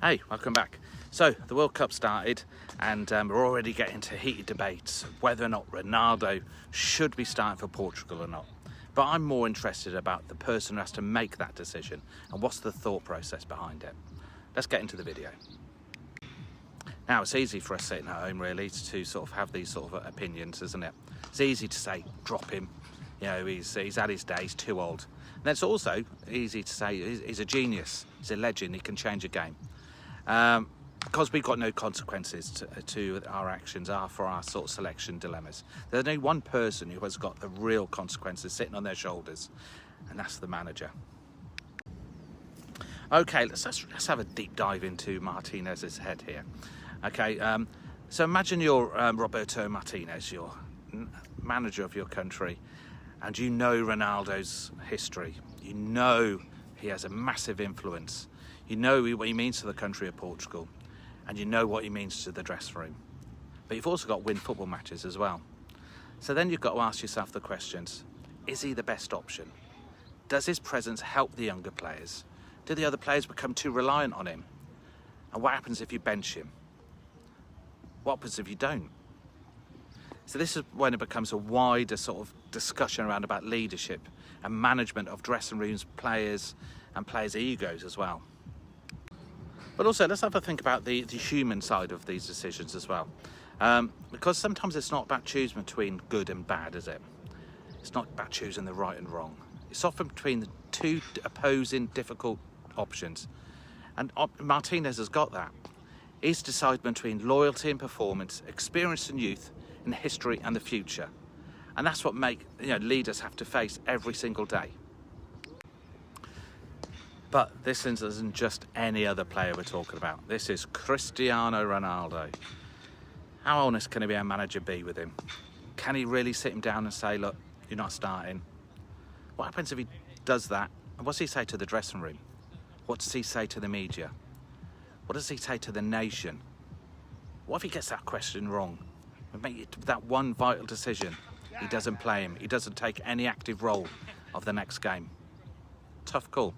Hey, welcome back. So the World Cup started and we're already getting to heated debates whether or not Ronaldo should be starting for Portugal or not. But I'm more interested about the person who has to make that decision and what's the thought process behind it. Let's get into the video. Now, it's easy for us sitting at home really to sort of have these sort of opinions, isn't it? It's easy to say, drop him. You know, he's had his day, he's too old. And it's also easy to say he's a genius, he's a legend, he can change a game. Because we've got no consequences to our actions for our sort of selection dilemmas. There's only one person who has got the real consequences sitting on their shoulders, and that's the manager. Okay, let's have a deep dive into Martinez's head here. Okay, so imagine you're Roberto Martinez, you're manager of your country, and you know Ronaldo's history. You know he has a massive influence. You know what he means to the country of Portugal, and you know what he means to the dressing room. But you've also got to win football matches as well. So then you've got to ask yourself the questions. Is he the best option? Does his presence help the younger players? Do the other players become too reliant on him? And what happens if you bench him? What happens if you don't? So this is when it becomes a wider sort of discussion around about leadership and management of dressing rooms, players, and players' egos as well. But also, let's have a think about the human side of these decisions as well. Because sometimes it's not about choosing between good and bad, is it? It's not about choosing the right and wrong. It's often between the two opposing difficult options. And Martinez has got that. He's decided between loyalty and performance, experience and youth, and history and the future. And that's what leaders have to face every single day. But this isn't just any other player we're talking about. This is Cristiano Ronaldo. How honest can a manager be with him? Can he really sit him down and say, look, you're not starting? What happens if he does that? And what does he say to the dressing room? What does he say to the media? What does he say to the nation? What if he gets that question wrong? And make that one vital decision. He doesn't play him. He doesn't take any active role of the next game. Tough call.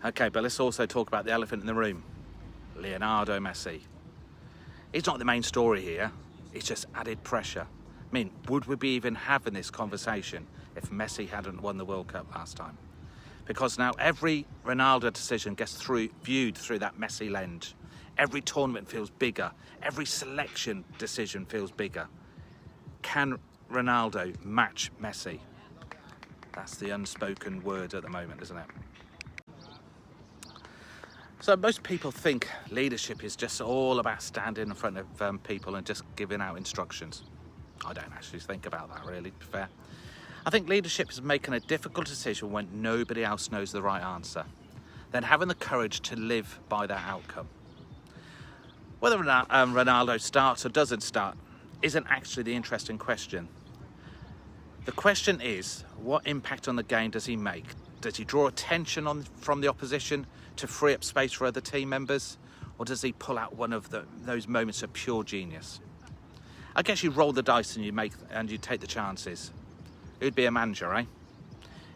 Okay, but let's also talk about the elephant in the room. Lionel Messi. He's not the main story here. It's just added pressure. I mean, would we be even having this conversation if Messi hadn't won the World Cup last time? Because now every Ronaldo decision gets viewed through that Messi lens. Every tournament feels bigger. Every selection decision feels bigger. Can Ronaldo match Messi? That's the unspoken word at the moment, isn't it? So most people think leadership is just all about standing in front of people and just giving out instructions. I don't actually think about that, really, to be fair. I think leadership is making a difficult decision when nobody else knows the right answer, then having the courage to live by that outcome. Whether Ronaldo starts or doesn't start isn't actually the interesting question. The question is, what impact on the game does he make? Does he draw attention from the opposition to free up space for other team members? Or does he pull out one of those moments of pure genius? I guess you roll the dice and you take the chances. Who'd be a manager, eh?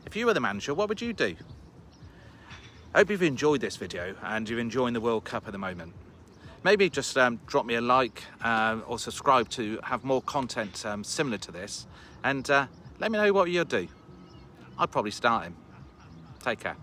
If you were the manager, what would you do? I hope you've enjoyed this video and you're enjoying the World Cup at the moment. Maybe just drop me a like or subscribe to have more content similar to this. And let me know what you'll do. I'd probably start him. Take care.